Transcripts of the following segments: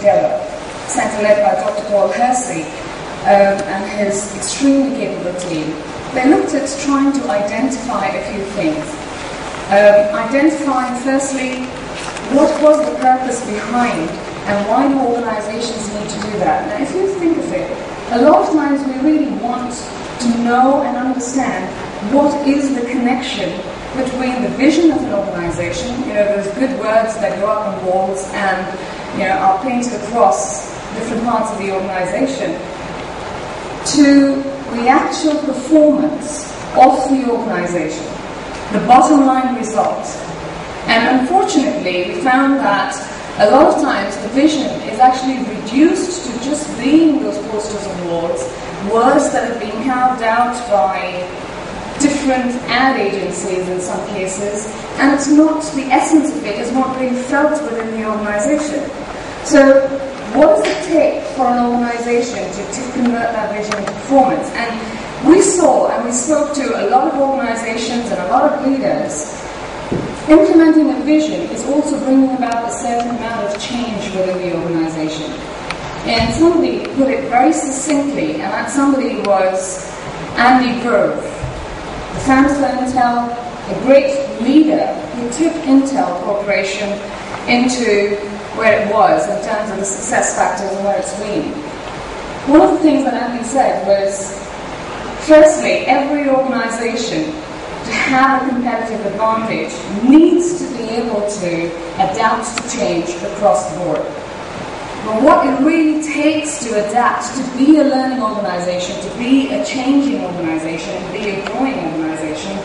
together, center led by Dr. Paul Hersey and his extremely capable team. They looked at trying to identify a few things. Identifying, firstly, what was the purpose behind and why do organizations need to do that? Now, if you think of it, a lot of times we really want to know and understand what is the connection between the vision of an organization, those good words that go up on walls and, are painted across different parts of the organization, to the actual performance of the organization, the bottom line result. And unfortunately, we found that a lot of times the vision is actually reduced to just being those posters on walls, words that have been carved out by different ad agencies in some cases, and it's not, the essence of it is not being felt within the organization. So what does it take for an organization to convert that vision into performance? And we saw and we spoke to a lot of organizations and a lot of leaders. Implementing a vision is also bringing about a certain amount of change within the organization. And somebody put it very succinctly, and that somebody was Andy Grove, the founder of Intel, a great leader who took Intel Corporation into where it was in terms of the success factors and where it's been. One of the things that Andy said was, firstly, every organization to have a competitive advantage needs to be able to adapt to change across the board. But what it really takes to adapt, to be a learning organization, to be a changing organization, to be a growing organization,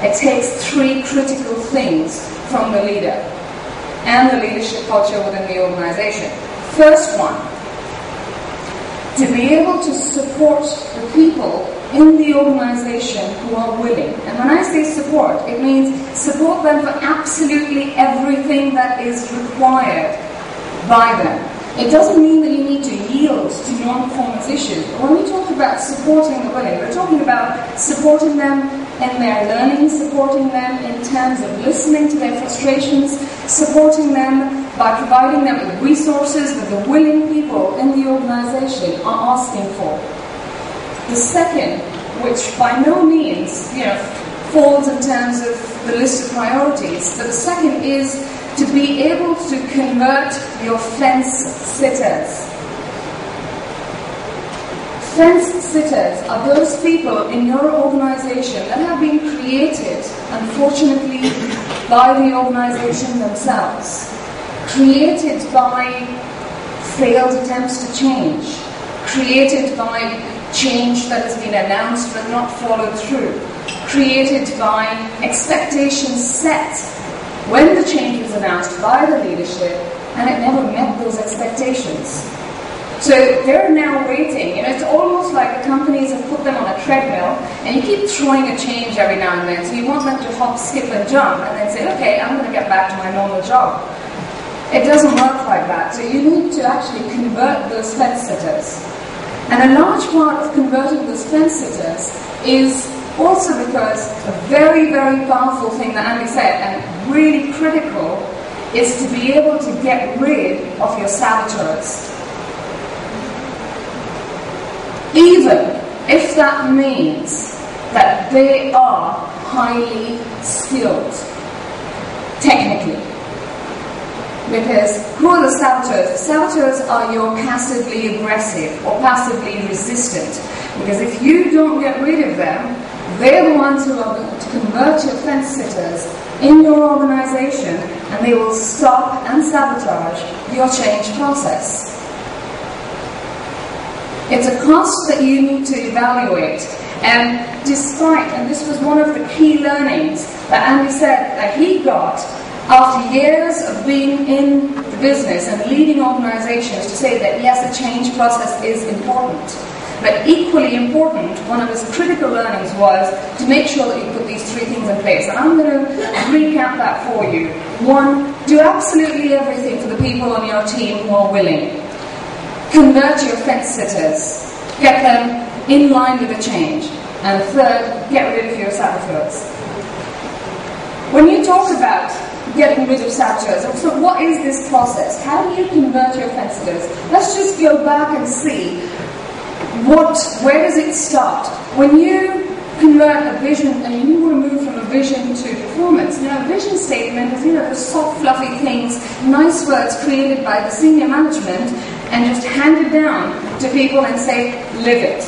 it takes three critical things from the leader and the leadership culture within the organization. First one, to be able to support the people in the organization who are willing. And when I say support, it means support them for absolutely everything that is required by them. It doesn't mean that you need to yield to non-performance issues. When we talk about supporting the willing, we're talking about supporting them in their learning, supporting them in terms of listening to their frustrations, supporting them by providing them with resources that the willing people in the organization are asking for. The second, which by no means falls in terms of the list of priorities, but the second is to be able to convert your fence sitters. Fence sitters are those people in your organization that have been created, unfortunately, by the organization themselves. Created by failed attempts to change. Created by change that has been announced but not followed through. Created by expectations set when the change was announced by the leadership and it never met those expectations. So they're now waiting. It's almost like the companies have put them on a treadmill and you keep throwing a change every now and then. So you want them to hop, skip and jump and then say, okay, I'm going to get back to my normal job. It doesn't work like that. So you need to actually convert those fence sitters. And a large part of converting those fence sitters is also because a very, very powerful thing that Andy said, and really critical, is to be able to get rid of your saboteurs. Even if that means that they are highly skilled, technically. Because who are the saboteurs? The saboteurs are your passively aggressive or passively resistant. Because if you don't get rid of them, they're the ones who are going to convert your fence sitters in your organization, and they will stop and sabotage your change process. It's a cost that you need to evaluate. And despite, and this was one of the key learnings that Andy said that he got after years of being in the business and leading organizations, to say that yes, the change process is important. But equally important, one of his critical learnings was to make sure that you put these three things in place. And I'm going to recap that for you. One, do absolutely everything for the people on your team who are willing. Convert your fence sitters. Get them in line with the change. And third, get rid of your saboteurs. When you talk about getting rid of saboteurs. So what is this process? How do you convert your fences? Let's just go back and see where does it start? When you convert a vision and you want to move from a vision to performance. Now, a vision statement is, those soft, fluffy things, nice words created by the senior management and just handed down to people and say, live it.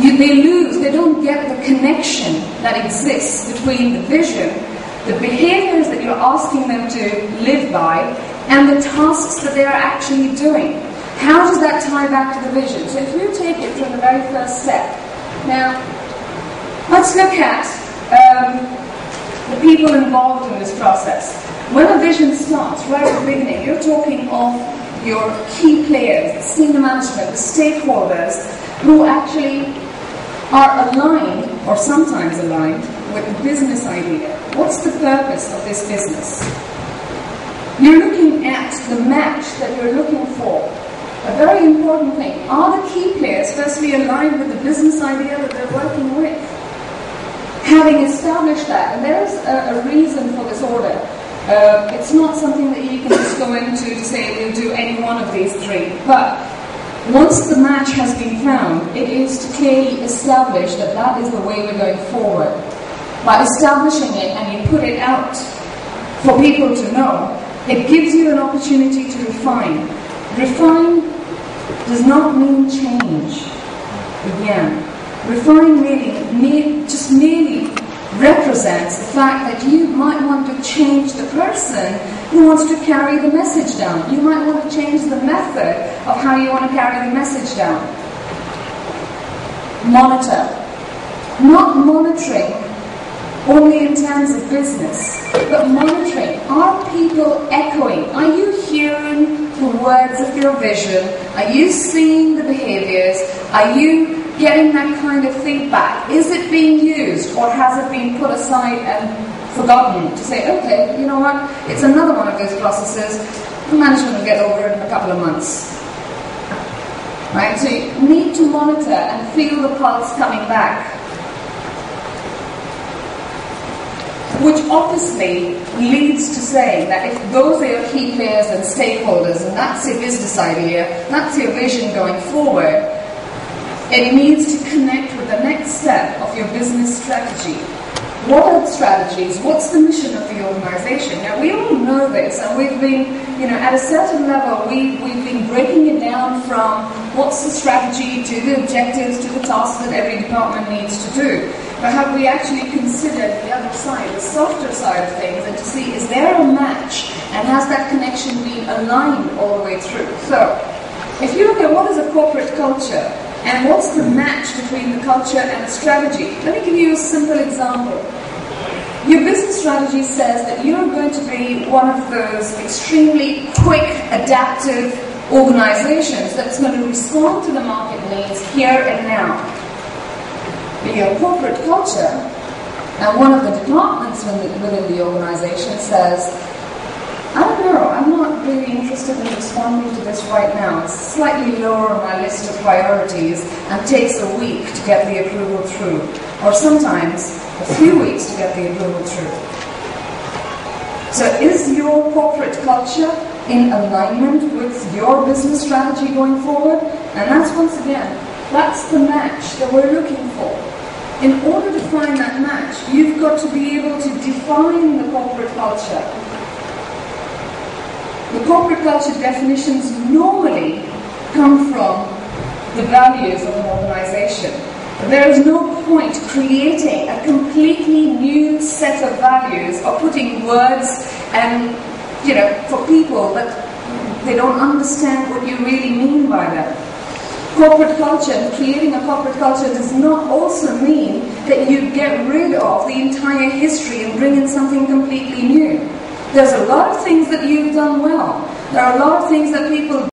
They don't get the connection that exists between the vision, the behaviors that you're asking them to live by, and the tasks that they are actually doing. How does that tie back to the vision? So if you take it from the very first step. Now, let's look at the people involved in this process. When a vision starts, right at the beginning, you're talking of your key players, the senior management, the stakeholders, who actually are aligned, or sometimes aligned, with the business idea. What's the purpose of this business? You're looking at the match that you're looking for. A very important thing. Are the key players firstly aligned with the business idea that they're working with? Having established that, and there's a reason for this order. It's not something that you can just go into to say we'll do any one of these three. But once the match has been found, it is to clearly establish that that is the way we're going forward. By establishing it and you put it out for people to know, it gives you an opportunity to refine. Refine does not mean change. Again, refine just merely represents the fact that you might want to change the person who wants to carry the message down. You might want to change the method of how you want to carry the message down. Monitor. Not monitoring only in terms of business, but monitoring. Are people echoing? Are you hearing the words of your vision? Are you seeing the behaviors? Are you getting that kind of feedback? Is it being used, or has it been put aside and forgotten to say, okay, you know what, it's another one of those processes, the management will get over it in a couple of months. Right? So you need to monitor and feel the pulse coming back. Which obviously leads to saying that if those are your key players and stakeholders, and that's your business idea, that's your vision going forward, it needs to connect with the next step of your business strategy. What are the strategies? What's the mission of the organization? Now, we all know this, and we've been, at a certain level, we've been breaking it down from what's the strategy to the objectives to the tasks that every department needs to do. But have we actually considered the other side, the softer side of things, and to see, is there a match, and has that connection been aligned all the way through? So, if you look at what is a corporate culture, and what's the match between the culture and the strategy? Let me give you a simple example. Your business strategy says that you're going to be one of those extremely quick, adaptive organizations that's going to respond to the market needs here and now. Your corporate culture, and one of the departments within the organization says, I don't know, I'm not really interested in responding to this right now. It's slightly lower on my list of priorities and takes a week to get the approval through, or sometimes a few weeks to get the approval through. So is your corporate culture in alignment with your business strategy going forward? And that's, once again, that's the match that we're looking for. In order to find that match, you've got to be able to define the corporate culture. The corporate culture definitions normally come from the values of an organization. There is no point creating a completely new set of values or putting words and, for people that they don't understand what you really mean by them. Corporate culture and creating a corporate culture does not also mean that you get rid of the entire history and bring in something completely new. There's a lot of things that you've done well. There are a lot of things that people